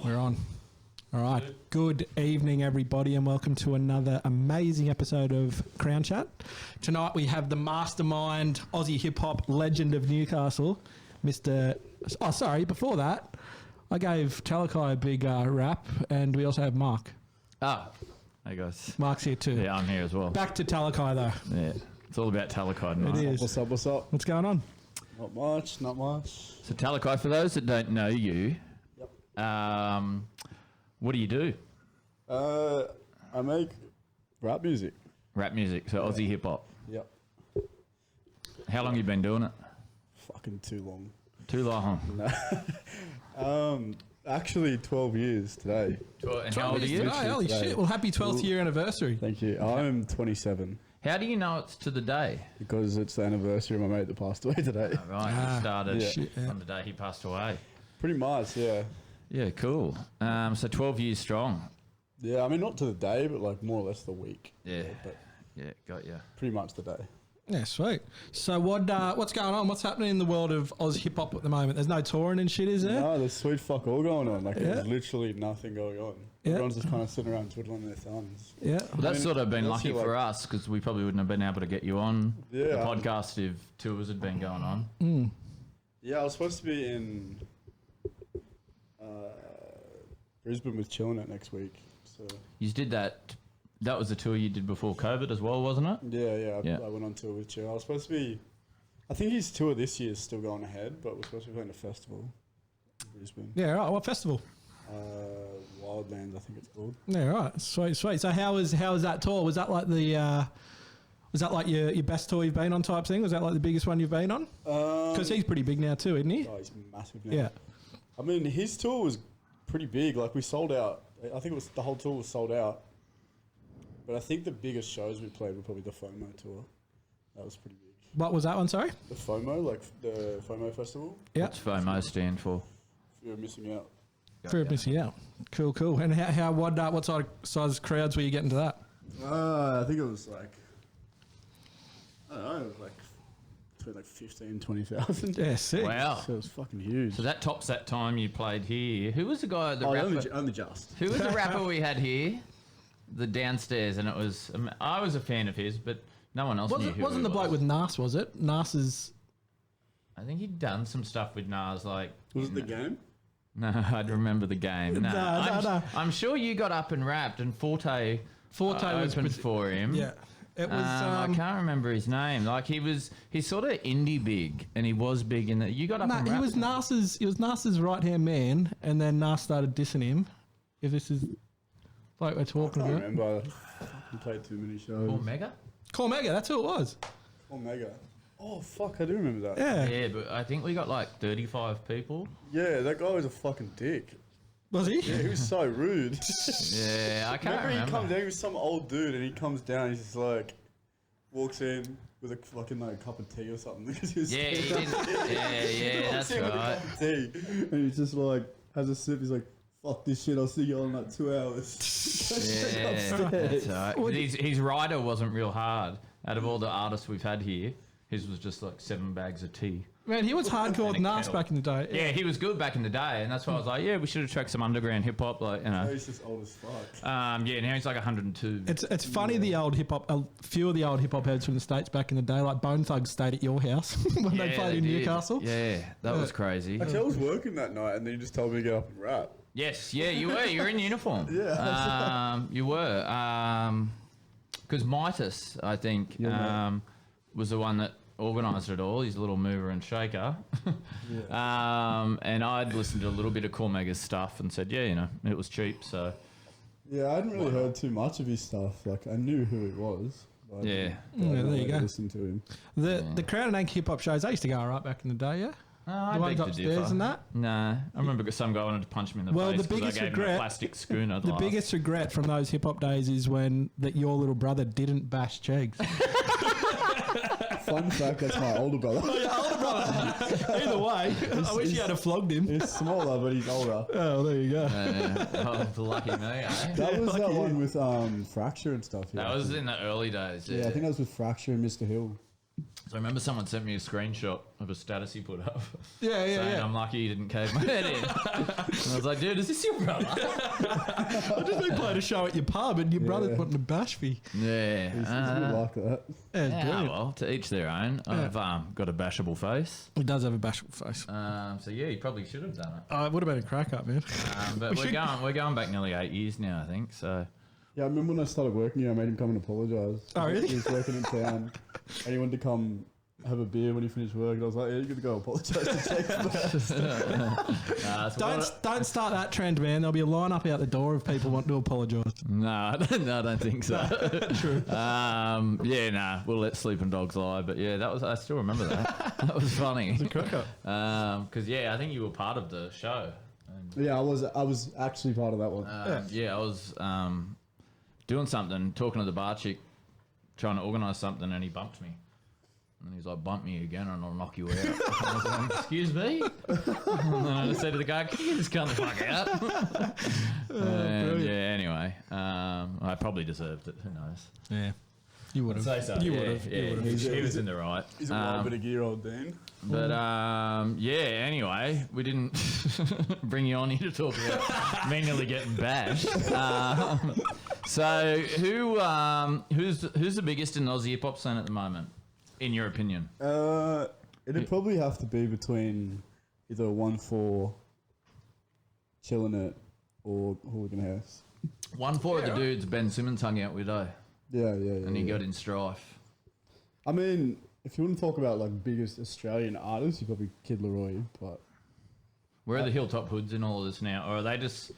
We're on. All right. Good evening, everybody, and welcome to another amazing episode of Crown Chat. Tonight we have the mastermind, Aussie hip-hop legend of Newcastle, Mr... Oh, sorry, before that, I gave Talakai a big rap, and we also have Mark. Ah, hey guys. Mark's here too. Yeah, I'm here as well. Back to Talakai, though. Yeah, it's all about Talakai tonight. It is. What's up? What's going on? Not much. So Talakai, for those that don't know you, what do you do? I make rap music. Rap music, so Aussie hip hop. Yep. How long you been doing it? Fucking too long. Too long. Actually 12 years today. And how old are you? Today, holy Today. shit. Well, happy 12th year anniversary. Thank you. I'm 27 How do you know it's to the day? because it's the anniversary of my mate that passed away today. Right, you started shit, yeah. on the day he passed away. Pretty much, yeah. Yeah, cool. So 12 years strong. Yeah, I mean, not to the day, but like more or less the week. Yeah, But yeah, got you. pretty much the day. Yeah, sweet. So what's going on? What's happening in the world of Oz hip-hop at the moment? There's no touring and shit, is there? No, there's sweet fuck all going on. Like, Yeah. there's literally nothing going on. Yeah. Everyone's just kind of sitting around twiddling their thumbs. Yeah. Well, that's sort of been unless lucky you're for like- us because we probably wouldn't have been able to get you on the Yeah. podcast if tours had been going on. Yeah, I was supposed to be in Brisbane with Chilling It next week. So You did that. That was the tour you did before COVID as well, wasn't it? yeah, I went on tour with Chill. I was supposed to be. I think his tour this year is still going ahead, but we're supposed to be playing a festival in Brisbane. Yeah, right. What festival? Wildlands, I think it's called. Yeah, right. Sweet. So how was that tour? Was that like the was that like your best tour you've been on type thing? Was that like the biggest one you've been on? Because he's pretty big now too, isn't he? Oh, he's massive now. Yeah. I mean, his tour was pretty big. Like, we sold out. I think it was the whole tour was sold out. But I think the biggest shows we played were probably the FOMO tour. That was pretty big. What was that one? Sorry. The FOMO, like the FOMO festival. Yeah. What's FOMO stand for? If you're missing out. Fear of missing out. Cool. And what size crowds were you getting to that? I think it was like, I don't know, it was like between like 15 and 20,000. Yeah, sick. Wow. So it was fucking huge. So that tops that time you played here. Who was the guy? The Oh, rapper? only just. Who was the rapper we had here? The downstairs, and it was. I was a fan of his, but no one else knew who Wasn't he the bloke was. with Nas? Was it? Nas's. I think he'd done some stuff with Nas, like. Was it the game? No, I'd remember the game. No, No. I'm sure you got up and rapped, and Forte was opened for him. Yeah. It was. I can't remember his name. Like he's sort of indie big, and he was big in that. You got up and he rapped. was Nas's right hand man, and then Nas started dissing him. If this is like we're talking I can't about, remember. I played too many shows. Or Mega. Call Mega. That's who it was. Omega. Oh, fuck, I do remember that. Yeah. Yeah, but I think we got like 35 people. Yeah, that guy was a fucking dick. Was he? Yeah, he was so rude. Yeah, I can't remember. He comes down, he was some old dude, and he comes down, he's just like, walks in with a fucking like cup of tea or something. Because he was Yeah, he did. Yeah, walks that's in with a right. cup of tea, and he's just like, has a sip, he's like, fuck this shit, I'll see you all in like 2 hours. Yeah, that's right. His rider wasn't real hard. Out of all the artists we've had here, his was just like 7 bags of tea. Man, he was hardcore with And a Nas kettle. back in the day. Yeah, he was good back in the day, and that's why I was like, yeah, we should have tracked some underground hip hop, like you know. He's just old as fuck. Yeah, now he's like 102. It's funny the old hip hop, a few of the old hip hop heads from the States back in the day, like Bone Thugs stayed at your house when they played in did. Newcastle. Yeah, that was crazy. Actually, I was working that night, and then you just told me to get up and rap. Yes, yeah, you were. You were in uniform. Yeah. You were. Because Midas, I think, was the one that organised it all. He's a little mover and shaker. And I'd listened to a little bit of Cormega's stuff and said, yeah, you know, it was cheap, so... Yeah, I hadn't really heard too much of his stuff. Like, I knew who he was. But Yeah. I didn't there you really go. listen to him. The Crown and Anchor hip hop shows, they used to go all right back in the day, yeah? I The ones beg to upstairs differ. and that? Nah, I remember some guy wanted to punch me in the Well, face the because I biggest gave him a regret- plastic schooner. The biggest regret from those hip hop days is when your little brother didn't bash Chegs. Fun fact, that's my older brother. Either way, I wish you had have flogged him. He's smaller, but he's older. Oh, there you go. Oh, lucky me, eh? That was that one with Fracture and stuff. Yeah, That was in the early days. Yeah, I think that was with Fracture and Mr. Hill. So I remember someone sent me a screenshot of a status he put up. Yeah, saying, I'm lucky you didn't cave my head in. And I was like, dude, is this your brother? I've just been playing a show at your pub and your brother's wanting to bash me. Yeah. He's really like that. Yeah, it's Yeah, brilliant. well, to each their own. I've got a bashable face. He does have a bashful face. So yeah, you probably should have done it. Oh, it would have been a crack up, man. But we're going back nearly 8 years now, I think. So Yeah, I remember when I started working here, I made him come and apologise. Oh, really? He was working in town, and he wanted to come have a beer when he finished work, and I was like, yeah, you're going to go apologise to Jake first. Don't start that trend, man. There'll be a line up out the door of people wanting to apologise. no, I don't think so. True. Yeah, nah, we'll let sleeping dogs lie. But yeah, I still remember that. That was funny. It's a crack up. Because yeah, I think you were part of the show. And, Yeah, I was actually part of that one. yeah, I was doing something, talking to the bar chick, trying to organise something, and he bumped me. And he's like, bump me again and I'll knock you out. I was like, excuse me? And then I said to the guy, can you just come the fuck out? And yeah, anyway, I probably deserved it. Who knows? Yeah. You would have. Say so. You Yeah, would have. yeah, he was in the right. He's a wild bit of gear, old Dean. But yeah, anyway, we didn't bring you on here to talk about me nearly getting bashed. So who's the biggest in the Aussie hip hop scene at the moment, in your opinion? It'd probably have to be between either 1-4, Chilling It, or Hooligan House. 1-4 of the dudes Ben Simmons hung out with, Yeah. and he got in strife. I mean, if you want to talk about like biggest Australian artists, you probably Kid Laroi, but Where are the Hilltop Hoods in all of this now, or are they just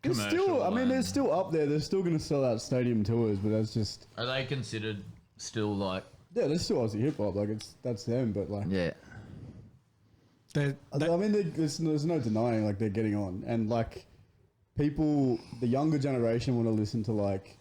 it's commercial? still. I mean, they're and- still up there. They're still going to sell out stadium tours, but that's just Are they considered still like? yeah. They're still Aussie hip hop. Like that's them, but like Yeah. I mean, there's no denying like they're getting on, and like people, the younger generation want to listen to like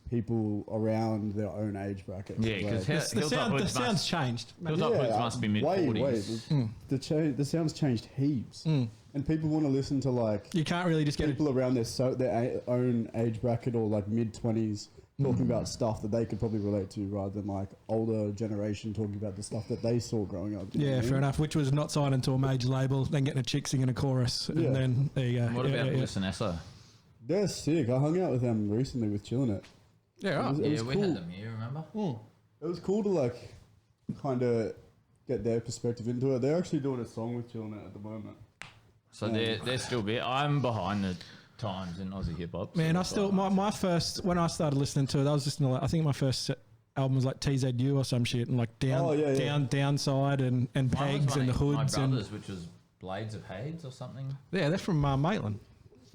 people around their own age bracket. Yeah, because like, The sound's changed. Hilltop Hoods must be mid way. 40s. The sound's changed heaps, and people want to listen to like You can't really just get people around their own age bracket or like mid 20s talking about stuff that they could probably relate to, rather than like older generation talking about the stuff that they saw growing up. You know Yeah, what I fair mean? enough. Which was not signed into a major label, then getting a chick singing a chorus, Yeah. and then there you go. What about Bliss and Essa? They're sick. I hung out with them recently with Chillin' It. Yeah, right. It Yeah, was we cool. had them here, remember? It was cool to like kind of get their perspective into it. They're actually doing a song with Chillin' It at the moment. So they're still big. I'm behind the times in Aussie hip hop. Man, so I still my first when I started listening to it, I was listening to like, I think my first album was like TZU or some shit, and like Downside and Mine was Pegs one and the of my Hoods and brothers, which was Blades of Hades or something. yeah, that's from Maitland.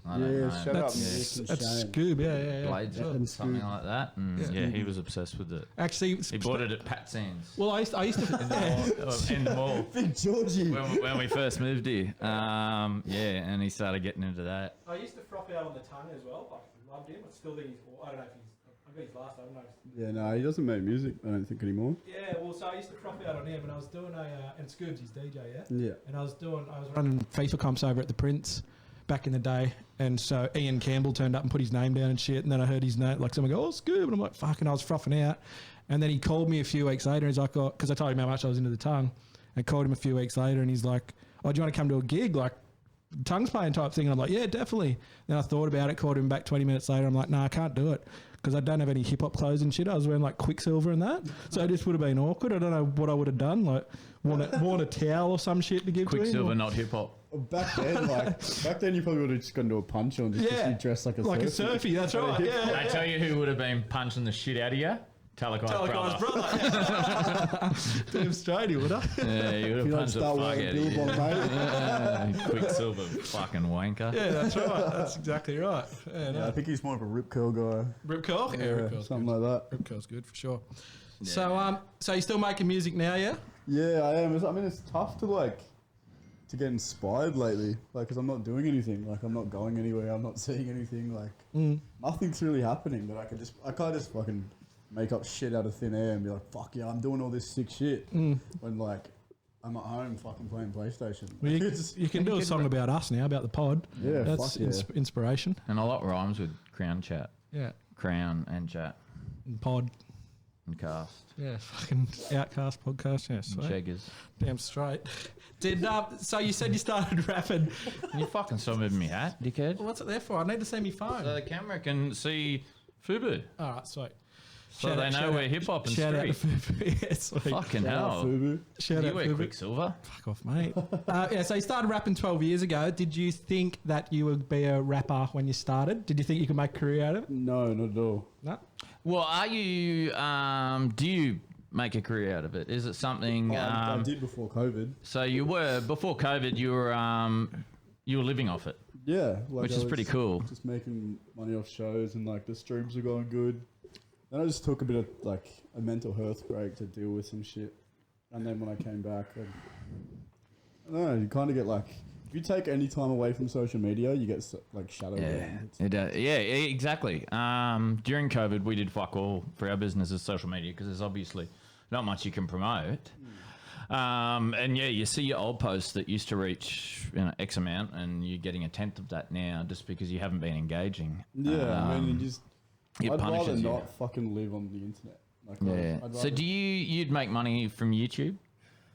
I don't know. Shut up, That's Nick and that's Shane. Scoob. Yeah. Blades Yeah, of and something Scoob. like that. And yeah, he was obsessed with it. Actually, He bought it at Pat Sands well, I used to in the mall Big Georgie. when we first moved here. Yeah, and he started getting into that. I used to froth out on the tongue as well. Like, loved him. I still think he's. I don't know if he's. I got his last. I don't know. Yeah, no, he doesn't make music, I don't think, anymore. Yeah, well, so I used to froth out on him, and I was doing and Scoob's his DJ, yeah. Yeah. And I was running FIFA comps over at the Prince back in the day, and so Ian Campbell turned up and put his name down and shit, and then I heard his name, like someone go, "Oh, Scoob," and I'm like, "Fucking," I was frothing out, and then he called me a few weeks later, and he's like, because I told him how much I was into the tongue, and called him a few weeks later, and he's like, "Oh, do you want to come to a gig, like tongues playing type thing?" And I'm like, "Yeah, definitely." Then I thought about it, called him back 20 minutes later. I'm like, "No, I can't do it." Because I don't have any hip hop clothes and shit. I was wearing like Quicksilver and that. So it just would have been awkward. I don't know what I would have done. Like worn a towel or some shit to give to him. Quicksilver, not hip hop. Back then, you probably would have just gone to a punch on just because you dressed like a like surfer. a surfy. That's right. Yeah. I tell you who would have been punching the shit out of you? Talakai's brother. Damn straight he would have. Yeah, you would You have don't punched the start fuck wearing out of you. billboard, mate. Quicksilver fucking wanker. Yeah, that's right. That's exactly right. Yeah, Yeah, I think he's more of a rip curl guy. Rip curl? Yeah, Rip curl's something good. like that. Rip curl's good for sure. So you're still making music now, yeah? Yeah, I am. I mean, it's tough to get inspired lately, like, because I'm not doing anything. Like, I'm not going anywhere. I'm not seeing anything. Like, nothing's really happening. But I can't just fucking make up shit out of thin air and be like, fuck yeah, I'm doing all this sick shit. When like I'm at home fucking playing PlayStation. Well, you can do a song about us now, about the pod. Yeah, That's fuck yeah. inspiration. And a lot rhymes with crown chat. Yeah. Crown and chat. And pod. and cast. Yeah, fucking Outcast podcast. Yeah, And sweet. Cheggers. Damn straight. Did so you said you started rapping. Can you fucking stop moving me hat, dickhead? What's it there for? I need to see my phone. So the camera can see Fubu. All right, sweet. So they know we're hip hop and Shout out to street. Fubu. Yeah, sweet. Fucking hell. Fubu. Shout You out wear Fubu. Quicksilver. Fuck off, mate. Yeah, so you started rapping 12 years ago. Did you think that you would be a rapper when you started? Did you think you could make a career out of it? No, not at all. No. Well, are you? Do you make a career out of it? Is it something? I did before COVID. So you were before COVID. You were living off it, Yeah, like which I is was pretty cool. Just making money off shows and like the streams were going good. Then I just took a bit of like a mental health break to deal with some shit, and then when I came back, I don't know. You kind of get like if you take any time away from social media, you get like shadow banned. Yeah, exactly. During COVID, we did fuck all for our business as social media because there's obviously not much you can promote. And yeah, you see your old posts that used to reach X amount, and you're getting a tenth of that now just because you haven't been engaging. Yeah, I mean, it I'd rather punishes you. not fucking live on the internet. Like, Yeah. I'd So rather- you'd make money from YouTube?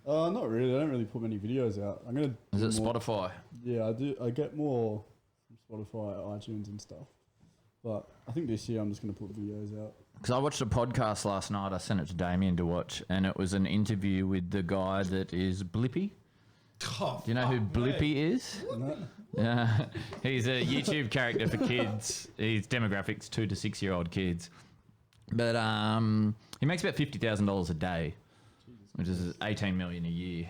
Not really. I don't really put many videos out. I'm gonna. Is do it more- Spotify? Yeah, I do. I get more from Spotify, iTunes, and stuff. But I think this year I'm just gonna put videos out. Because I watched a podcast last night. I sent it to Damien to watch, and it was an interview with the guy that is Blippy. Oh, Do you know who Blippy is? And that, Yeah, he's a YouTube character for kids. His demographics 2 to 6 year old kids, but he makes about $50,000 a day, which is 18 million a year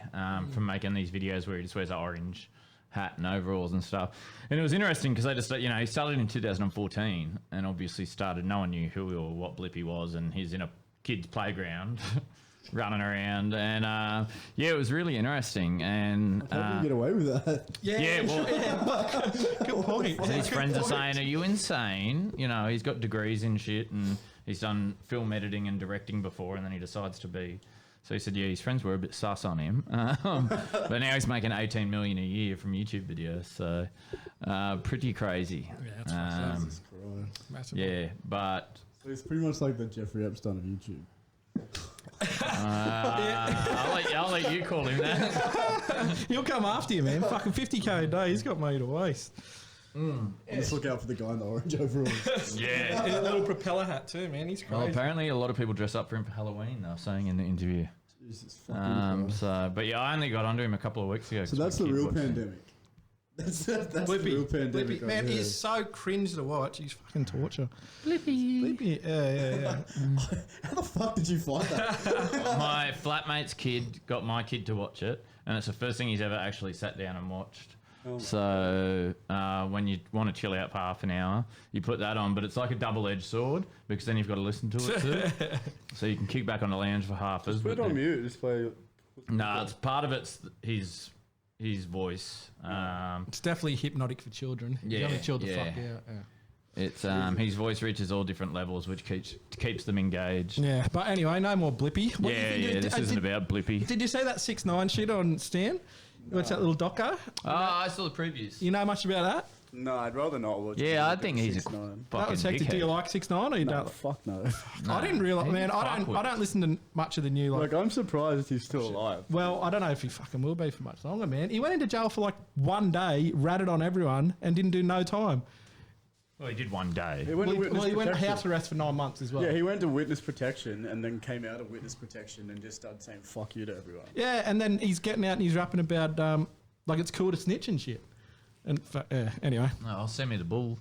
from making these videos where he just wears an orange hat and overalls and stuff. And it was interesting because they just he started in 2014 and obviously started. No one knew who or what Blippy was, and he's in a kid's playground. Running around and yeah, it was really interesting and how do you get away with that? yeah, well, Good point. his friends are saying, "Are you insane?" He's got degrees in shit and he's done film editing and directing before, and then he decides to be. So he said, "Yeah, his friends were a bit sus on him, but now he's making 18 million a year from YouTube videos, so pretty crazy." Yeah, that's Jesus Christ. massive. Yeah, but So it's pretty much like the Jeffrey Epstein of YouTube. I'll let you call him that. He'll come after you, man. Fucking 50k a day. He's got money to waste. Just look out for the guy in the orange overalls. Yeah. And a little propeller hat too, man. He's crazy. Well, apparently a lot of people dress up for him for Halloween. They were saying in the interview. Jesus fucking Christ. But yeah, I only got onto him a couple of weeks ago. So 'cause my that's the kid real watched it. pandemic. That's the Blippy. real pandemic. Blippy. right Man, there. he's so cringe to watch. He's fucking torture. Blippy. Yeah. How the fuck did you find that? My flatmate's kid got my kid to watch it, and it's the first thing he's ever actually sat down and watched. Oh. So when you want to chill out for half an hour, you put that on, but it's like a double-edged sword because then you've got to listen to it too. So you can kick back on the lounge for half as. Put it on mute. Just play. No, it's part of it's his voice. It's definitely hypnotic for children. Yeah, Young children yeah. fuck out. Yeah. It's his voice reaches all different levels, which keeps them engaged. Yeah, but anyway, no more Blippy. What do you think Yeah. This isn't about Blippy. Did you see that 6ix9ine shit on Stan? What's that little doco? Oh, I saw the previews. You know much about that? No, I'd rather not watch. Yeah, I think he's a 6ix9ine. That fucking was hectic. Do you dickhead. like 6ix9ine or you No, don't? fuck no. I didn't realise, he's man. a I fuckwit. don't listen to much of the new Like, I'm surprised he's still alive. Well, I don't know if he fucking will be for much longer, man. He went into jail for like one day, ratted on everyone, and didn't do no time. Well, he did one day. He went to witness He went protection. house arrest for 9 months as well. Yeah, he went to witness protection and then came out of witness protection and just started saying "fuck you" to everyone. Yeah, and then he's getting out and he's rapping about like it's cool to snitch and shit. And anyway, No, I'll send me the bull.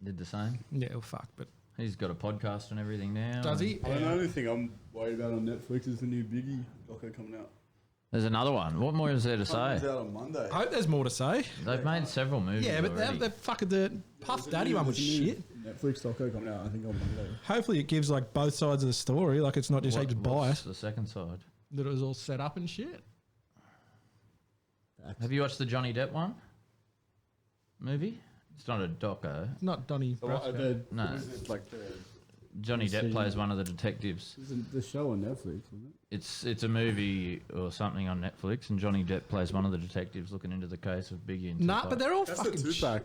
Did the same. yeah, well, fuck. But He's got a podcast and everything now. does he? The only thing I'm worried about on Netflix is the new Biggie doco coming out. There's another one. What more is there to It's say? out on Monday. I hope there's more to say. They've made several movies. Yeah, but already. they're fucking the Puff Daddy one was There's a new shit. Netflix doco coming out, I think, on Monday. Hopefully, it gives like both sides of the story. Like it's not just heaps What's biased. the second side? That it was all set up and shit. Have you watched the Johnny Depp one? Movie? It's not a doco. It's not Donny So Brasco. the, No. what is it, like the Johnny Depp plays one of the detectives. Isn't the show on Netflix, isn't it? It's a movie or something on Netflix, and Johnny Depp plays one of the detectives looking into the case of Biggie and Nah, Tupac. but they're all That's fucking. the Tupac.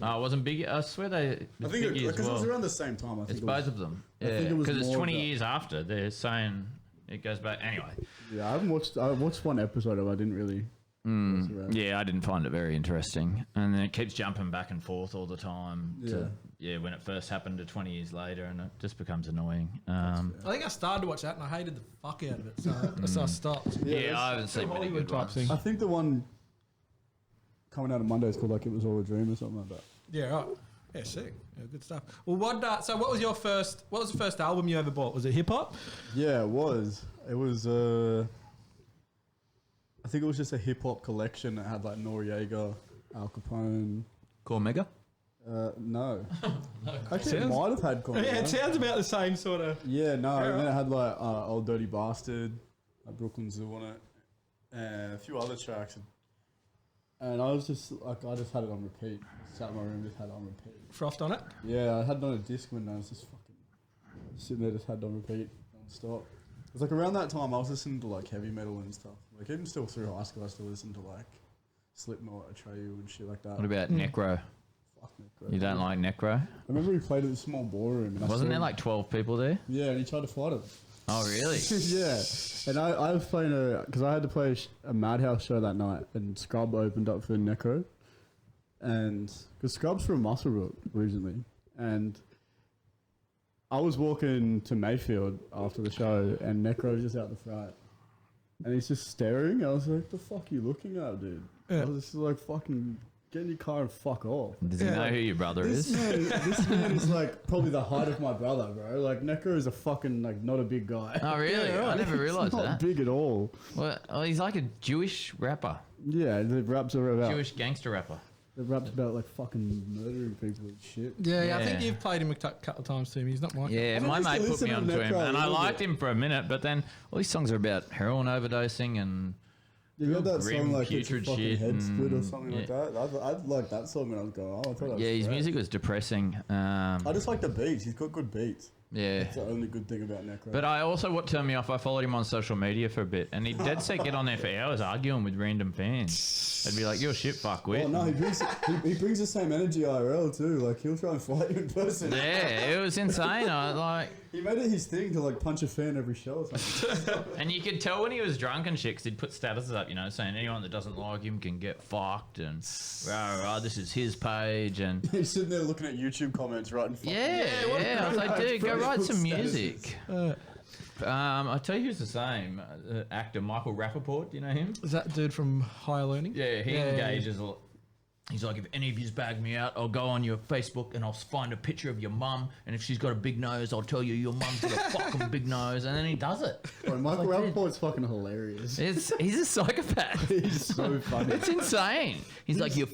Oh, it wasn't Biggie. I swear they. I think Biggie because as well. it was around the same time. I think It's it was, both of them. I Yeah, think it was because it's more 20 of that. years after. They're saying it goes back. Anyway. Yeah, I haven't watched. I watched one episode of it. I didn't really. mess around. Yeah, I didn't find it very interesting. And then it keeps jumping back and forth all the time. When it first happened to 20 years later, and it just becomes annoying. I think I started to watch that and I hated the fuck out of it, so I stopped. Yeah, I haven't seen many good type ones. thing. I think the one coming out on Monday is called like It Was All a Dream or something like that. Yeah, right. Yeah, sick. Yeah, good stuff. Well, what was your first? What was the first album you ever bought? Was it hip hop? Yeah, it was. It was. I think it was just a hip hop collection that had like Noriega, Al Capone. Cormega? No. Actually, it might have had Cormega. Yeah, it sounds about the same sort of. Yeah, no. And then it had like Old Dirty Bastard, Brooklyn Zoo on it, and a few other tracks. And I was just like, I just had it on repeat. Sat in my room, just had it on repeat. Frothed on it? Yeah, I had it on a disc when I was just fucking sitting there, just had it on repeat, non-stop. It was like around that time I was listening to like heavy metal and stuff. Like even still through high school, I still listened to like Slipknot, Atreyu and shit like that. What about Necro? Fuck Necro. You don't like Necro? I remember he played at the small ballroom. And Wasn't there like 12 people there? Yeah, and he tried to fight him. Oh, really? Yeah, and I was playing because I had to play a Madhouse show that night, and Scrub opened up for Necro, and because Scrub's from Muswellbrook originally, and I was walking to Mayfield after the show, and Necro was just out the front, and he's just staring. I was like, "The fuck are you looking at, dude?" Yeah. I was just like, "Fucking get in your car and fuck off." Does he know who your brother This is? man is like probably the height of my brother, bro. Like Necro is a fucking like not a big guy. Oh, really? Yeah, I never he's realised not that. big at all. Well, he's like a Jewish rapper. Yeah, the raps are about Jewish gangster rapper. the raps about like fucking murdering people and shit. Yeah, I think Yeah. you've played him a couple of times too. He's not my. Yeah, my used to mate put listen me to onto him, Necro and a I little liked bit. him for a minute, but then all these songs are about heroin overdosing and You got that Grim, song like it's a putrid fucking shit head split or and- something like that. I like that song when I was going. Oh, I thought that was yeah, his great. music was depressing. I just like the beats. He's got good beats. Yeah. That's the only good thing about Necro. But I also, what turned me off, I followed him on social media for a bit, and he'd dead set get on there for hours arguing with random fans. I'd be like, "You're shit, fuckwit." oh no, he brings the same energy IRL too. Like he'll try and fight you in person. Yeah, it was insane. I like, He made it his thing to like punch a fan every show or something. and you could tell when he was drunk and shit, 'cause he'd put statuses up, saying anyone that doesn't like him can get fucked, and rah, rah, this is his page, and He's sitting there looking at YouTube comments, writing. yeah. I was like, dude, go write some music. I tell you who's the same actor, Michael Rappaport. Do you know him? Is that dude from Higher Learning? Yeah, he engages a lot. He's like, if any of yous bag me out, I'll go on your Facebook and I'll find a picture of your mum, and if she's got a big nose, I'll tell you your mum's got a fucking big nose, and then he does it. Bro, Michael Rappaport's fucking hilarious. He's a psychopath. He's so funny. It's insane. He's like, you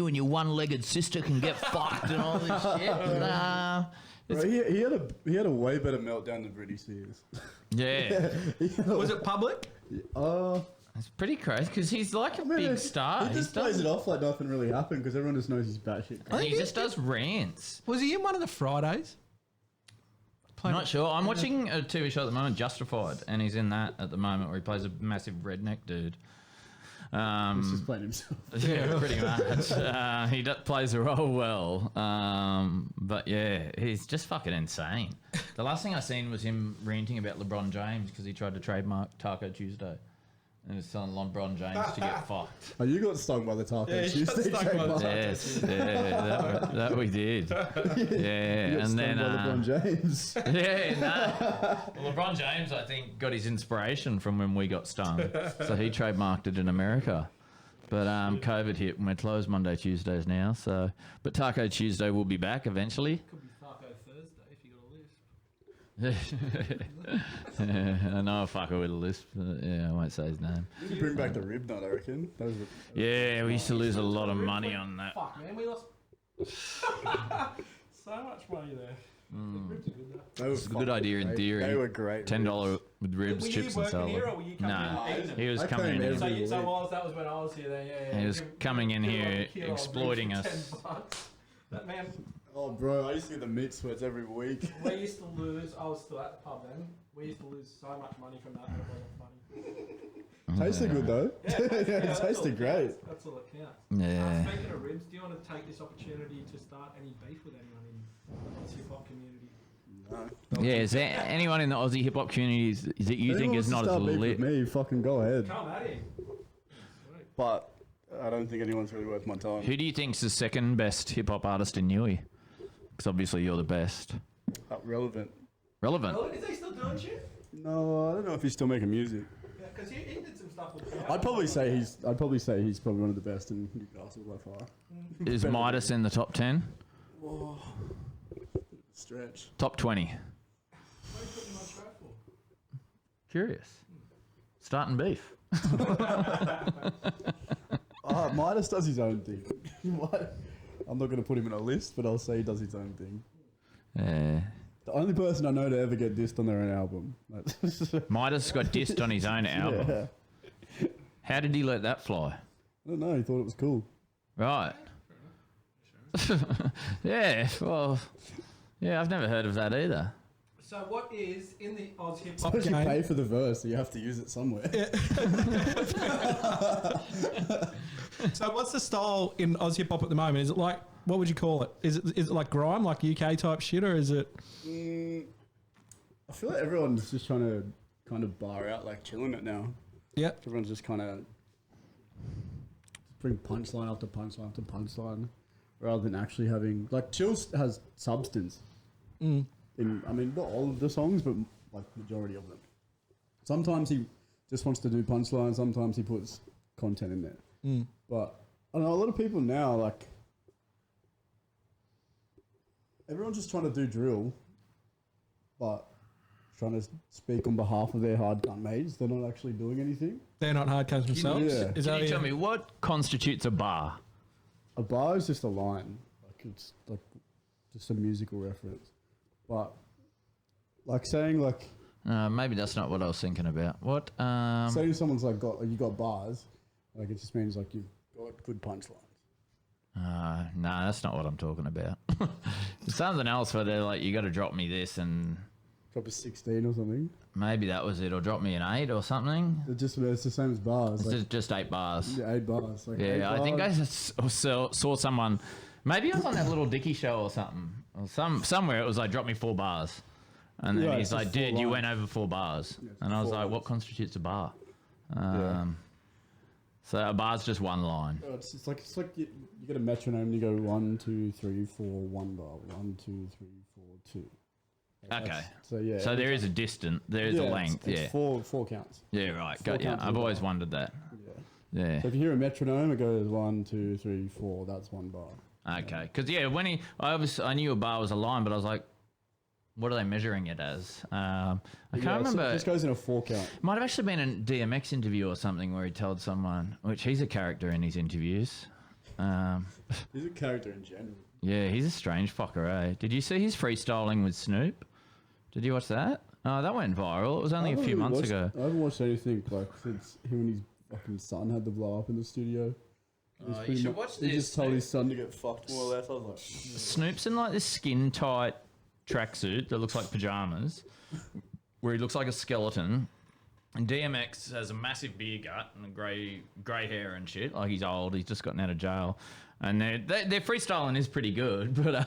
and your one-legged sister can get fucked and all this shit. Nah. Bro, he had a way better meltdown than Britney Spears. Yeah. Was it public? It's pretty crazy because he's like a big star. He just plays it off like nothing really happened because everyone just knows he's batshit. And he just does rants. Was he in one of the Fridays? I'm not sure. I'm watching a TV show at the moment, Justified, and he's in that at the moment where he plays a massive redneck dude. He's just playing himself. Yeah, pretty much. He plays the role well. But yeah, he's just fucking insane. The last thing I seen was him ranting about LeBron James because he tried to trademark Taco Tuesday. And was telling LeBron James to get fucked. Oh, you got stung by the taco. Yeah, you got Tuesday stung by the trademark. taco. Yes, yeah, that we did. Yeah, You got and stung then by LeBron James. yeah, no. Well, LeBron James, I think, got his inspiration from when we got stung, so he trademarked it in America. But COVID hit, and we're closed Monday, Tuesdays now. So, but Taco Tuesday will be back eventually. Could be Taco Thursday if you got a list. I know a fucker with a lisp. Yeah, I won't say his name. You could bring back the rib nut, I reckon. That was Yeah, we used to lose a lot of money on that. Fuck, man, we lost so much money there. The ribs are good though. That was It's a good idea in great. theory. They were great. $10 with ribs, Were you chips, and working salad. here or were you coming No, in and eating he was I coming came in. every Here. So, week. that was when I was here. Yeah. He was coming in here, Kilo of exploiting ribs for us. $10. That man. Oh, bro, I used to get the meat sweats every week. We used to lose. I was still at the pub then. We used to lose so much money from that. It wasn't funny. Tasted good though. Yeah, It tasted great. That's all that counts. Yeah. Speaking of ribs, do you want to take this opportunity to start any beef with anyone in the hip hop community? No. Yeah, is there anyone in the Aussie hip hop community that you think is not as lit? With me, fucking go ahead. Come at him. But I don't think anyone's really worth my time. Who do you think's the second best hip hop artist in Newey? Because obviously you're the best. Relevant. Relevant. Oh, is he still doing shit? No, I don't know if he's still making music. Yeah, because he did some stuff with I'd probably say he's probably one of the best in Newcastle by far. Is Midas in the top 10? Whoa. Stretch. Top 20? What are you putting him on track for? Curious. Starting beef. Midas does his own thing. I'm not going to put him in a list, but I'll say he does his own thing. Yeah. The only person I know to ever get dissed on their own album. Midas got dissed on his own album. Yeah. How did he let that fly? I don't know, he thought it was cool. Right. Yeah, well, yeah, I've never heard of that either. So what is in the Oz hip hop Suppose you game? pay for the verse, so you have to use it somewhere. So what's the style in Oz hip hop at the moment? Is it like, what would you call it? Is it like grime, like UK type shit, or is it? I feel like everyone's just trying to kind of bar out, like chilling it now. Yeah. Everyone's just kind of bring punchline after punchline after punchline, rather than actually having like Chills has substance. I mean, not all of the songs, but like majority of them. Sometimes he just wants to do punchlines. Sometimes he puts content in there. But I don't know. A lot of people now, like, everyone's just trying to do drill, but trying to speak on behalf of their hard gun mates. They're not actually doing anything. They're not hardcores themselves. Yeah. Is Can that you tell me what constitutes a bar? A bar is just a line. Like it's like just a musical reference. But like saying like Maybe that's not what I was thinking about. What? saying someone's like you got bars, like it just means like you've got good punchlines. No, that's not what I'm talking about. It's something else where they're like, you got to drop me this, and Drop a 16 or something. maybe that was it, or drop me an 8 or something. It's the same as bars. It's Like, just 8 bars. yeah, 8 bars. Like 8 Yeah, I think I bars. saw someone. Maybe it was on that Little Dicky show or something. Or somewhere it was like, drop me 4 bars. And then Yeah, he's it's like, just 4 dude, you lines. went over 4 bars. Yeah, it's And I was 4 like, what lines. constitutes a bar? Yeah. So a bar's just one line. Oh, it's like you get a metronome and you go 1, 2, 3, 4, 1 bar. 1, 2, 3, 4, 2. Like Okay. So yeah. So there is a distance, there is a length, it's yeah. 4 counts. Yeah, right. 4 Got you. counts I've of a always bar. wondered that. Yeah. Yeah. So if you hear a metronome, it goes 1, 2, 3, 4. That's 1 bar. Okay. Because when I knew a bar was a line, but I was like, what are they measuring it as? I can't So remember. it just goes in a 4 count. Might have actually been a DMX interview or something where he told someone, which he's a character in his interviews. He's a character in general. Yeah, he's a strange fucker, eh? Did you see his freestyling with Snoop? Did you watch that? Oh, that went viral. It was only a few months ago. I haven't watched anything like since him and his fucking son had to blow up in the studio. You should watch He this. just told his son to get fucked more or less. I was like, Snoop's in like this skin tight tracksuit that looks like pajamas, where he looks like a skeleton. And DMX has a massive beer gut and a grey hair and shit. Like he's old. He's just gotten out of jail, and their freestyling is pretty good, but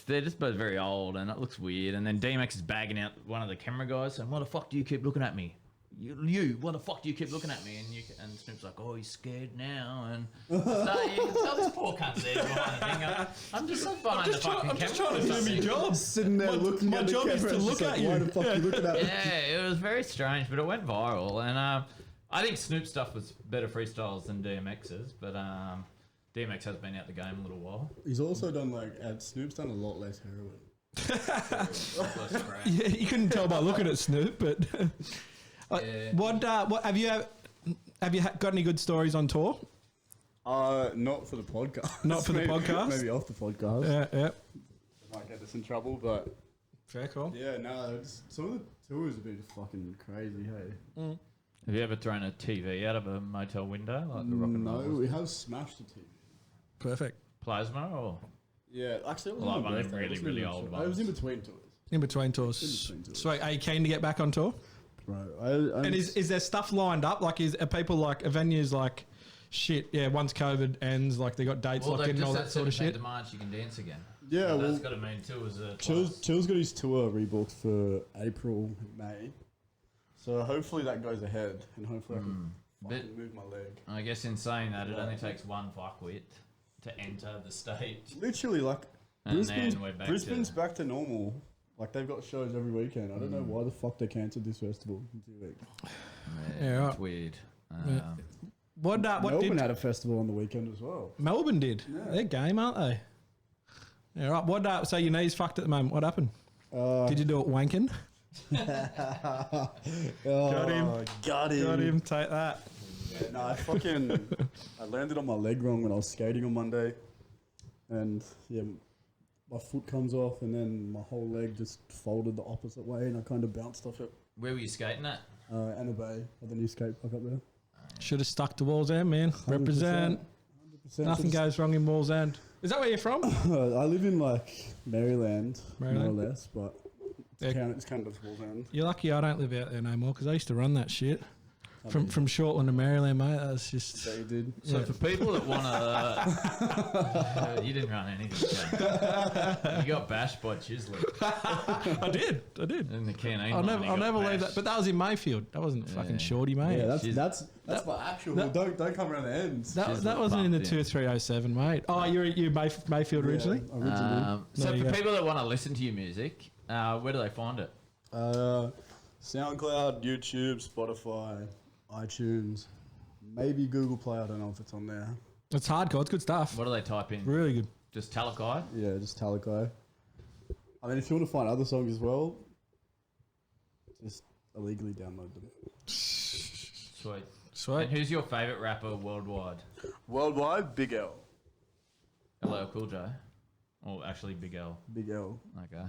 they're just both very old, and it looks weird. And then DMX is bagging out one of the camera guys, saying, "Why the fuck do you keep looking at me? You, what the fuck do you keep looking at me?" And Snoop's like, "Oh, he's scared now." And so you can tell this poor cunt's there behind the thing. I'm just like behind the fucking camera. just trying to do my job. sitting there looking my at the job is camera to and look just at like, why you. the fuck you looking at me? Yeah, it was very strange, but it went viral. And I think Snoop stuff was better freestyles than DMX's, but DMX has been out the game a little while. He's also done Snoop's done a lot less heroin. Yeah, you couldn't tell by looking at Snoop, but Yeah. what have you got any good stories on tour? Not for the podcast. Not for the podcast? Maybe off the podcast. Yeah. Might get us in trouble, but Fair call. yeah, no. Some of the tours have been fucking crazy. Hey. Have you ever thrown a TV out of a motel window like the rock and No, rollers? we have smashed the TV. Perfect. Plasma or Yeah, actually, it was Like on my one of them birthday. It really, wasn't really even old short. It was ones. in between tours. In between tours. In between tours. Sweet. Are you keen to get back on tour? Right. And is there stuff lined up? Like, are people like, are venues like, shit, yeah, once COVID ends, like they got dates Well, locked in and all that sort of shit? March, you can dance again. Yeah, So well, that's got to mean tours are Chill's got his tour rebooked for April, May. So hopefully that goes ahead, and hopefully I can fucking move my leg. I guess in saying that, it only takes one fuckwit to enter the stage. Literally, like, And then we're back Brisbane's to... back to normal. Like, they've got shows every weekend. I don't know why the fuck they cancelled this festival in 2 weeks. Yeah, right. It's weird. What Melbourne did had a festival on the weekend as well. Melbourne did? Yeah. They're game, aren't they? Yeah, right. What? So your knee's fucked at the moment. What happened? Did you do it wanking? Got him. Got him. Got him. Take that. Yeah, no, I landed on my leg wrong when I was skating on Monday. And, yeah, my foot comes off and then my whole leg just folded the opposite way and I kind of bounced off it. Where were you skating at? Anna Bay, at the new skate park up there. Should have stuck to Wall's End, man. 100%. Represent. 100%. Nothing goes wrong in Wall's End. Is that where you're from? I live in like Maryland, Maryland? more or less, but Yeah. it's kind of Wall's End. You're lucky I don't live out there no more because I used to run that shit. From Shortland to Maryland, mate. That was just... They did. So for people that want to... you didn't run anything, Jay. You got bashed by Chisley I did. in the canteen. I'll never leave that. But that was in Mayfield. That wasn't fucking Shorty, mate. Yeah, She's- that's my actual. Don't come around the ends. That wasn't in the 2307, mate. Oh, you're Mayfield originally? Yeah, originally. So There you for go. people that want to listen to your music, where do they find it? SoundCloud, YouTube, Spotify, iTunes, maybe Google Play. I don't know if it's on there. It's hardcore. It's good stuff. What do they type in? Really good. Just Talakai? Yeah, just Talakai. I mean, if you want to find other songs as well, just illegally download them. Sweet. Sweet. And who's your favourite rapper worldwide? Worldwide, Big L. LL Cool J? Or actually Big L? Big L. Okay.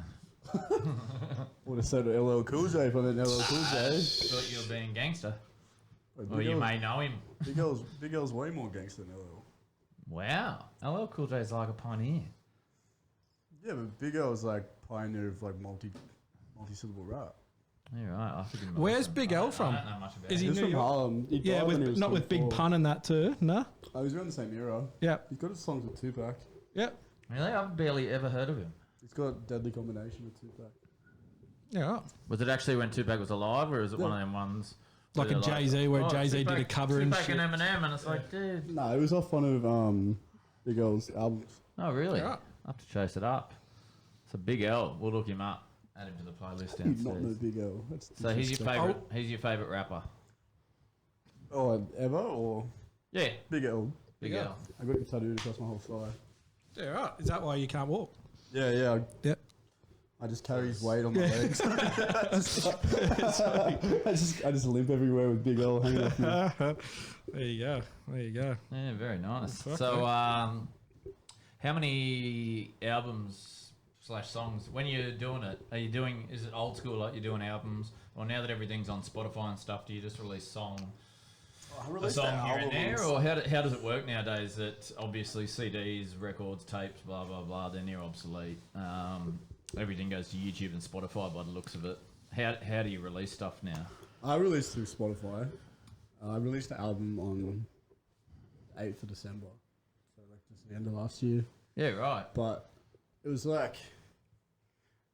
Would have said LL Cool J if I meant LL Cool J. Thought you were being gangster. Wait, Or you may know him. Big L's way more gangster than LL. Wow. LL Cool J is like a pioneer. Yeah, but Big L is like pioneer of like multi-syllable rap. You're right. I forget. Where's Big L from? I don't know much about Is him. he He's New from York? Harlem. He Yeah, died when he with was not with Big 24. Pun and that too. No. Oh, he's around the same era. Yeah. He's got his songs with Tupac. Yeah. Really? I've barely ever heard of him. He's got Deadly Combination with Tupac. Yeah. Right. Was it actually when Tupac was alive, or is it one of them ones? Like where a they're Jay-Z where Jay-Z did a Tupac- cover and Tupac shit. and Eminem, and it's like, dude. No, it was off one of Big L's albums. Oh, really? Yeah. I'll have to chase it up. So Big L, we'll look him up. Add him to the playlist You not know downstairs. Big L. That's So he's your disrespectful. favorite. He's your favorite rapper. Oh, ever or Yeah, Big L? Big Yeah. L. I got it tattooed across my whole thigh. Yeah. Right. Is that why you can't walk? Yeah, yeah. Yep. I just carry his weight on my legs. I just limp everywhere with Big L hanging off me. There you go. There you go. Yeah, very nice. Fuck So, how many albums / songs when you're doing it? Are you doing? Is it old school like you're doing albums, or now that everything's on Spotify and stuff, do you just release I a released song that here and album there, on- or how does it work nowadays? That obviously CDs, records, tapes, blah blah blah, they're near obsolete. Everything goes to YouTube and Spotify by the looks of it. How do you release stuff now? I released through Spotify. I released the album on 8th of December. So like just the end of last year. Yeah, right. But it was like,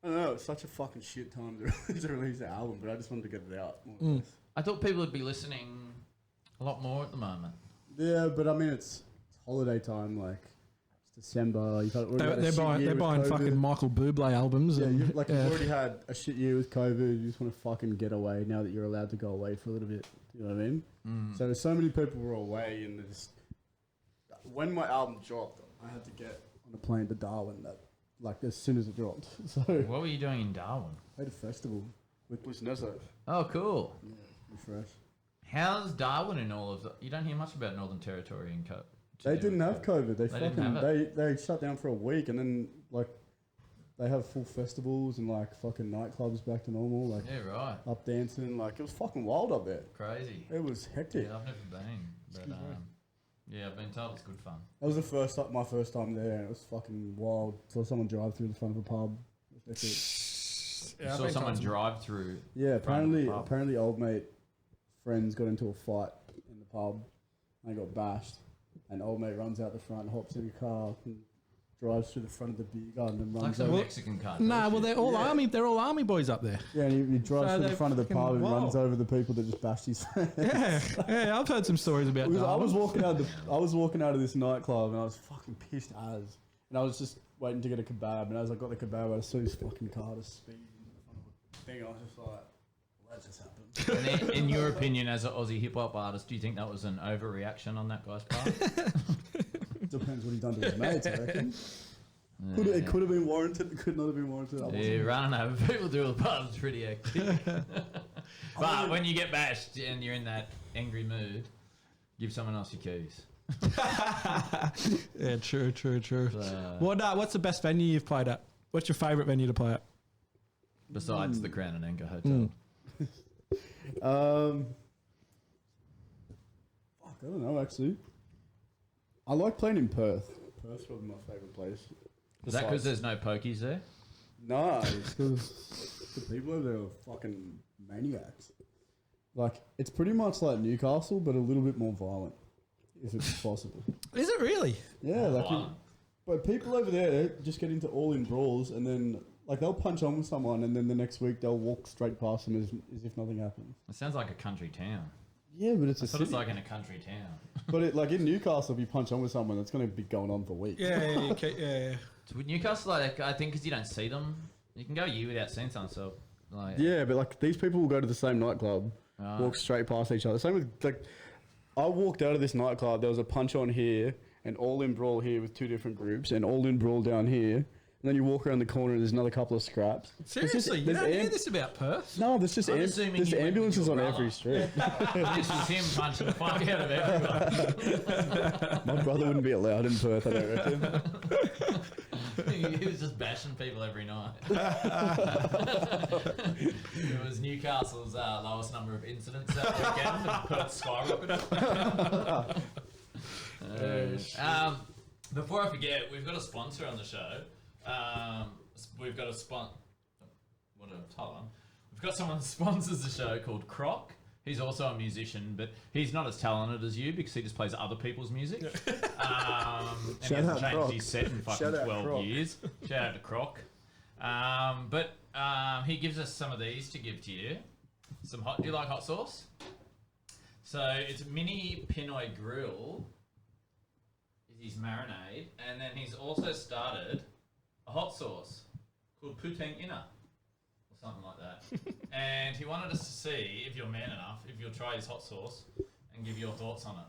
I don't know, it's such a fucking shit time to release the album, but I just wanted to get it out. More or less. I thought people would be listening a lot more at the moment. Yeah, but I mean, it's holiday time, like, it's December. You've already had a They're shit buying. year They're with buying COVID. fucking Michael Bublé albums. Yeah, and, you've already had a shit year with COVID. You just want to fucking get away now that you're allowed to go away for a little bit. You know what I mean? So there's so many people were away, and they just when my album dropped, I had to get on a plane to Darwin. That like as soon as it dropped. So What were you doing in Darwin? I had a festival with Busnezo. Oh, cool. Yeah, refresh. How's Darwin in all of that? You don't hear much about Northern Territory and Co. They didn't have COVID. They didn't fucking have they shut down for a week, and then like they have full festivals and like fucking nightclubs back to normal, like Yeah, right. up dancing. Like it was fucking wild up there. Crazy. It was hectic. Yeah, I've never been. But Yeah, I've been told it's good fun. That was my first time there, and it was fucking wild. Saw someone drive through the front of a pub. That's it. You saw someone drive through. Yeah, apparently old mate friends got into a fight in the pub. They got bashed, and old mate runs out the front, hops in a car, and drives through the front of the beer garden and runs Like some over. Mexican car. Nah, well they're all army. They're all army boys up there. Yeah, and he drives So through the they front of the fucking- pub and whoa. runs over the people that just bashed his friends. Yeah, I've heard some stories about Because that. I was walking out of this nightclub and I was fucking pissed as, and I was just waiting to get a kebab. And as I got the kebab, I saw his fucking car just speeding in front of a thing. I was just like, well, that just happened. And in your opinion, as an Aussie hip hop artist, do you think that was an overreaction on that guy's part? Depends what he's done to his mates, I reckon. It could have been warranted. It could not have been warranted. Yeah, running over people through the pub is pretty hectic. But when you get bashed and you're in that angry mood, give someone else your keys. Yeah, true. So, What's the best venue you've played at? What's your favourite venue to play at? besides the Crown and Anchor Hotel. Fuck, I don't know actually. I like playing in Perth. Perth's probably my favourite place. Is that because there's no pokies there? No, it's because the people over there are fucking maniacs. Like, it's pretty much like Newcastle, but a little bit more violent, if it's possible. Is it really? Yeah, but people over there just get into all-in brawls, and then like they'll punch on with someone, and then the next week they'll walk straight past them as if nothing happened. It sounds like a country town. Yeah, but it's I a thought city. it's like in a country town. But like in Newcastle, if you punch on with someone, it's going to be going on for weeks. Yeah. So with Newcastle, like, I think because you don't see them, you can go a year without seeing someone. So, like, Yeah, but like these people will go to the same nightclub, Ah. walk straight past each other. Same with like, I walked out of this nightclub. There was a punch on here, and all-in brawl here with two different groups, and all-in brawl down here. And then you walk around the corner, and there's another couple of scraps. Seriously, you don't hear this about Perth? No, there's just I'm assuming there's you went with ambulances your on brother. every street. this was him punching the fuck out of everyone. My brother wouldn't be allowed in Perth, I don't reckon. He was just bashing people every night. It was Newcastle's lowest number of incidents that weekend, and Perth skyrocketed. Before I forget, we've got a sponsor on the show. We've got We've got someone who sponsors the show called Croc. He's also a musician, but he's not as talented as you because he just plays other people's music. And he hasn't changed his set in fucking 12 years. Shout out to Croc. But he gives us some of these to give to you. Some hot. Do you like hot sauce? So it's mini Pinoy grill. His marinade, and then he's also started a hot sauce called Putang Inna or something like that. And he wanted us to see if you're man enough, if you'll try his hot sauce and give your thoughts on it.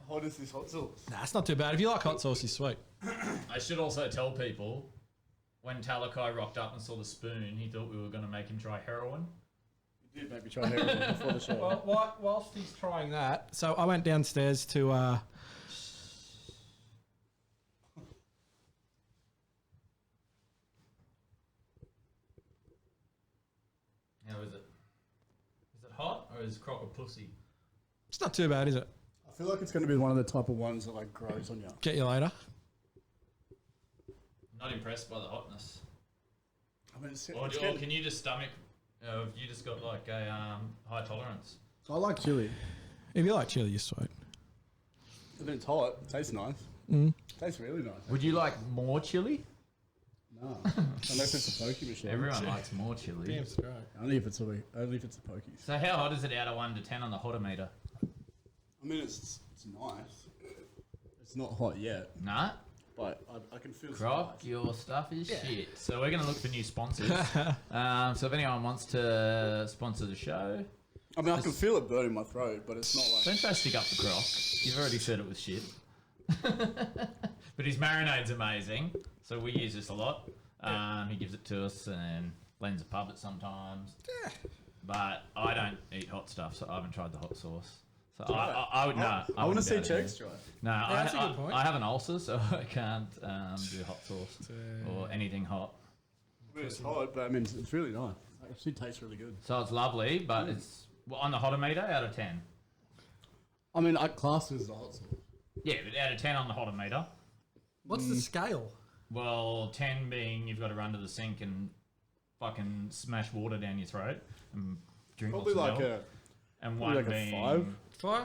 How hot is this hot sauce? Nah, it's not too bad. If you like hot sauce, it's sweet. I should also tell people when Talakai rocked up and saw the spoon, he thought we were going to make him try heroin. You did make me try heroin before the show. Well, whilst he's trying that, so I went downstairs to. How is it? Is it hot or is Croc a pussy? It's not too bad, is it? I feel like it's going to be one of the type of ones that like grows on you. Get you later. Not impressed by the hotness. I mean, Or can you just stomach? Have you just got like a high tolerance? I like chili. If you like chili, you're sweet. And then it's hot. It tastes nice. Tastes really nice. Would you like more chili? No, unless it's a pokey machine. Everyone likes more chili. straight. Only if it's a pokey. So how hot is it out of 1 to 10 on the hotometer? I mean, it's nice. It's not hot yet, Nah. but I can feel. Croc, your stuff is shit. So we're going to look for new sponsors. So if anyone wants to sponsor the show, I mean, I can feel it burning my throat, but it's not like. don't try to stick up for Croc. You've already said it was shit. But his marinade's amazing, so we use this a lot. He gives it to us and lends a pub it sometimes. But I don't eat hot stuff, so I haven't tried the hot sauce. So I would know. I want to see Chex try. No, that's a good point. I have an ulcer, so I can't do hot sauce or anything hot. I mean, it's hot, but I mean, it's really nice. It actually tastes really good. So it's lovely, but it's on the hotometer out of 10. I mean, I class it as a hot sauce. Yeah, but out of 10 on the hotter meter. What's the scale? Well, 10 being you've got to run to the sink and fucking smash water down your throat and drink Probably lots of like milk. And probably one like a being 5.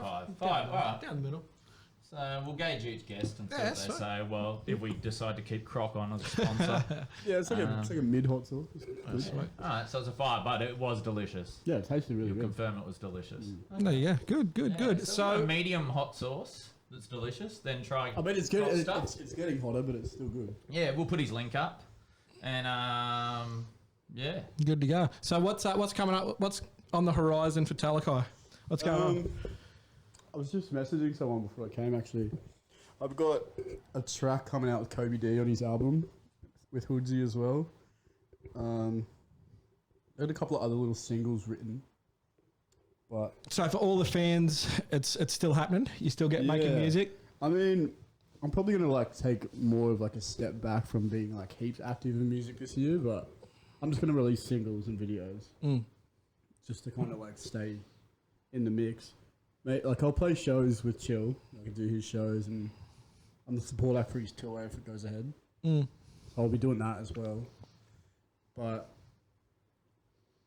Five. Down, All right. down the middle. So we'll gauge each guest and see Yeah, what that's they say. Well, if we decide to keep Croc on as a sponsor. Yeah, it's like a mid hot sauce. All right, so it's a 5, but it was delicious. Yeah, it tasted really You good. confirm it was delicious. There you go. Good. Yeah, So, a medium hot sauce that's delicious. Then try. I mean, it's hot getting stuff. it's getting hotter, but it's still good. Yeah, we'll put his link up, and yeah. good to go. So what's coming up? What's on the horizon for Talakai? What's going on? I was just messaging someone before I came. Actually, I've got a track coming out with Kobe D on his album, with Hoodsy as well. I had a couple of other little singles written, but So for all the fans, it's still happening. You still get making Yeah. music. I mean, I'm probably gonna like take more of like a step back from being like heaps active in music this year, but I'm just gonna release singles and videos just to kind of like stay in the mix. Mate, like I'll play shows with Chill. I can do his shows, and I'm the support act for his tour if it goes ahead. I'll be doing that as well. But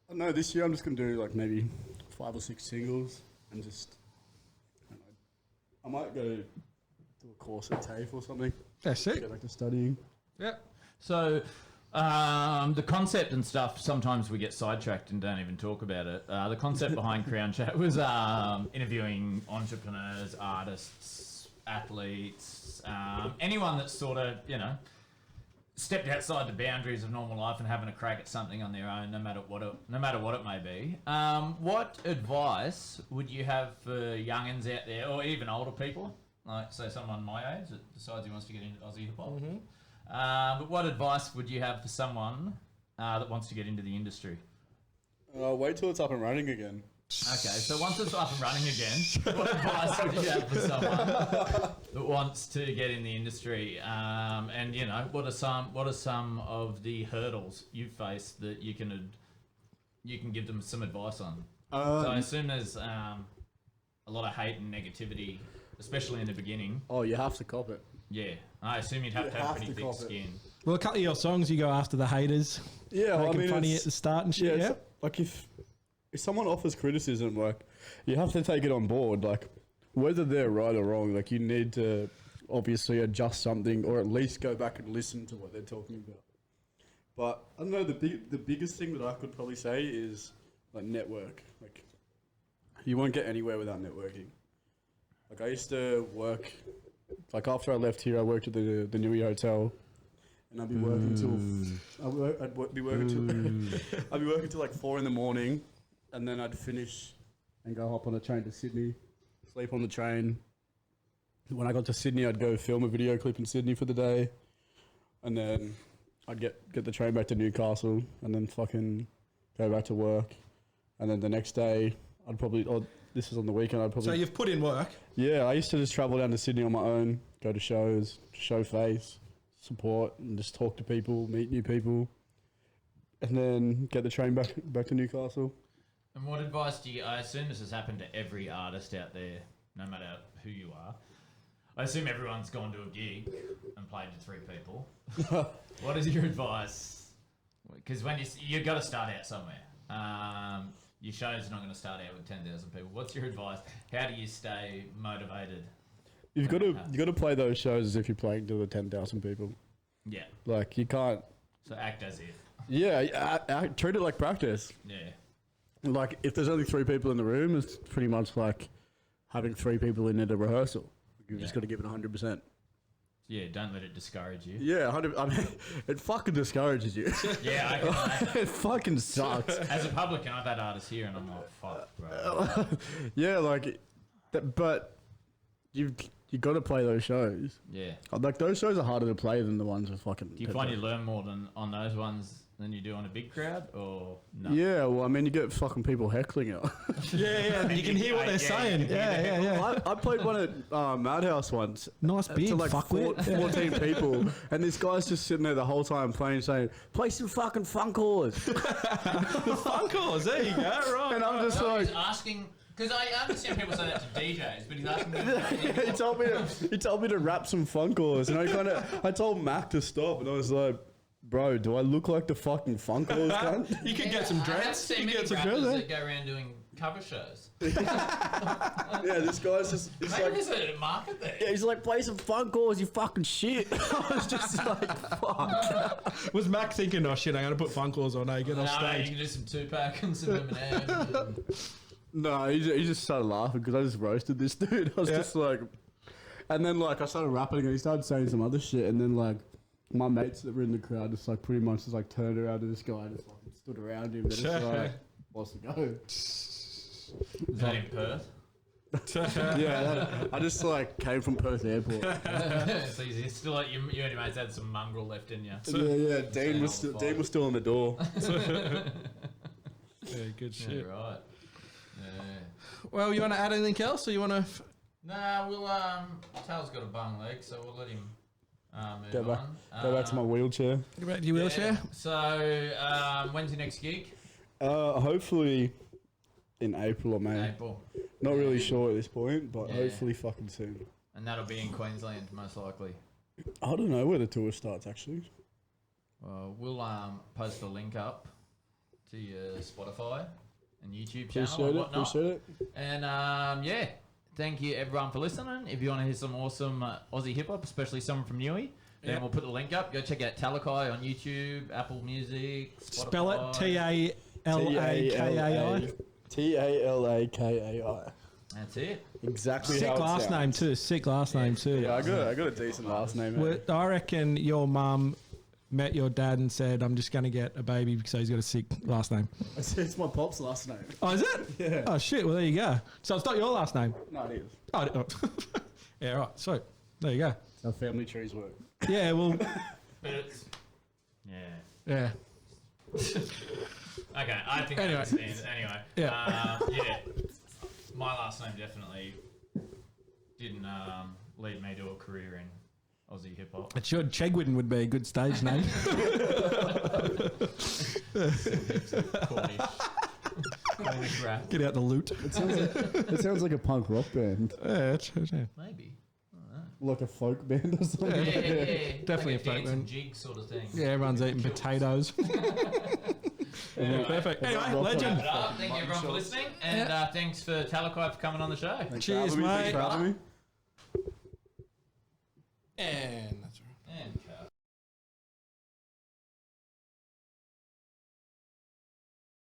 I don't know. This year I'm just gonna do like maybe 5 or 6 singles and just. I might go do a course at TAFE or something. Yeah, sick. Get back to studying. Yeah. So the concept and stuff, sometimes we get sidetracked and don't even talk about it. The concept behind Crown Chat was interviewing entrepreneurs, artists, athletes, anyone that's sort of, stepped outside the boundaries of normal life and having a crack at something on their own, no matter what it may be. What advice would you have for youngins out there, or even older people, like say someone my age that decides he wants to get into Aussie hip hop? But what advice would you have for someone that wants to get into the industry? Wait till it's up and running again. Okay, so once it's up and running again, what advice would you have for someone that wants to get in the industry? And what are some of the hurdles you face that you can give them some advice on? So I assume there's a lot of hate and negativity, especially in the beginning. Oh, you have to cop it. Yeah, I assume you'd have to have pretty thick skin. Well, a couple of your songs, you go after the haters. Yeah, making funny at the start and shit. Yeah. Like if someone offers criticism, like you have to take it on board. Like whether they're right or wrong, like you need to obviously adjust something or at least go back and listen to what they're talking about. But I don't know. The biggest thing that I could probably say is like network. Like you won't get anywhere without networking. Like I used to work. Like after I left here, I worked at the Newey Hotel, and I'd be working I'd be working till like 4 a.m, and then I'd finish and go hop on a train to Sydney, sleep on the train. When I got to Sydney, I'd go film a video clip in Sydney for the day, and then I'd get the train back to Newcastle, and then fucking go back to work, and then the next day I'd probably. This is on the weekend. I'd probably. So you've put in work. Yeah, I used to just travel down to Sydney on my own, go to shows, show face, support, and just talk to people, meet new people, and then get the train back to Newcastle. And what advice do you? I assume this has happened to every artist out there, no matter who you are. I assume everyone's gone to a gig and played to 3 people. What is your advice? Because when you've got to start out somewhere. Your show's not going to start out with 10,000 people. What's your advice? How do you stay motivated? You've got to play those shows as if you're playing to the 10,000 people. Yeah. Like you can't. So act as if. Yeah, treat it like practice. Yeah. Like if there's only 3 people in the room, it's pretty much like having 3 people in at a rehearsal. You've just got to give it 100%. Yeah, don't let it discourage you. Yeah, 100. I mean, it fucking discourages you. Yeah, I can imagine. It fucking sucks. As a publican, I've had artists here and I'm like, fuck, bro. Yeah, like, but you got to play those shows. Yeah. Like those shows are harder to play than the ones with fucking. Do you find you learn more on those ones than you do on a big crowd, or no? Yeah, well, I mean, you get fucking people heckling you. Yeah. You can hear what they're saying. Yeah. I played one at Madhouse once. Nice To beard, like fuckwit. 14 people, and this guy's just sitting there the whole time playing, saying, "Play some fucking funk calls." Funkles, there you go. Right. And I'm just So like, he's asking Because I understand people say that to DJs, but he's asking me. He told me to rap some Funkos, and I told Mac to stop, and I was like, bro, do I look like the fucking Funkos cunt? You could get some I haven't dreads. seen You many could get some rappers dreads. that go around doing cover shows. Yeah, this guy's just, it's Maybe like, there's a market there. yeah, he's like, play some Funkos, you fucking shit. I was just like, fuck. Was Mac thinking, oh shit, I'm going to put Funkles on, get off No, you stage? can do some Tupac and some Eminem. No, he just started laughing because I just roasted this dude. I was just like, and then like I started rapping and he started saying some other shit, and then like my mates that were in the crowd just like pretty much just like turned around to this guy and just like stood around him and just like, what's the go? Is that in Perth? Yeah, I just like came from Perth Airport. So you're still like you and your mates had some mongrel left in you. Yeah, Dean was still on the door. Yeah, good Yeah, shit. right. Yeah. Well, you want to add anything else, or you want to? Nah, we'll Tal's got a bung leg, so we'll let him move Go back, on. go back to my wheelchair. Get back to your wheelchair. So when's your next gig? Hopefully in April or May. April. Not really sure at this point, but Yeah. hopefully fucking soon. And that'll be in Queensland, most likely. I don't know where the tour starts actually. Well, we'll post a link up to your Spotify and YouTube channel Appreciate and it. whatnot. Appreciate it. And yeah, thank you everyone for listening. If you want to hear some awesome Aussie hip hop, especially someone from Newey, then Yep. we'll put the link up. Go check out Talakai on YouTube, Apple Music, Spotify. Spell it Talakai. Talaki. That's it. Exactly Sick how it last sounds. name too. Sick last name too. Yeah, I got a decent last name. Well, I reckon your mum met your dad and said, "I'm just going to get a baby because he's got a sick last name." It's my pop's last name. Oh, is it? Yeah. Oh shit. Well, there you go. So it's not your last name. No, it is. Oh, yeah. Right. So there you go. That's how family trees work. Yeah. Well. But it's yeah. Yeah. Okay, I think Anyway. I understand. Anyway, yeah, my last name definitely didn't lead me to a career in Aussie hip hop. It should. Chegwin would be a good stage name. Cornish rap, Get out the loot. It sounds like a punk rock band, Yeah. Yeah. maybe. like a folk band or something. Yeah. Definitely like a folk dance and band. jig sort of thing. Yeah. Everyone's eating potatoes. Anyway, Perfect. Anyway, Rock legend. wrap it up. Thank you everyone for listening, and thanks for Talakai for coming on the show. Thanks Cheers, for having me. mate. Thanks for having me. And that's right. And cut.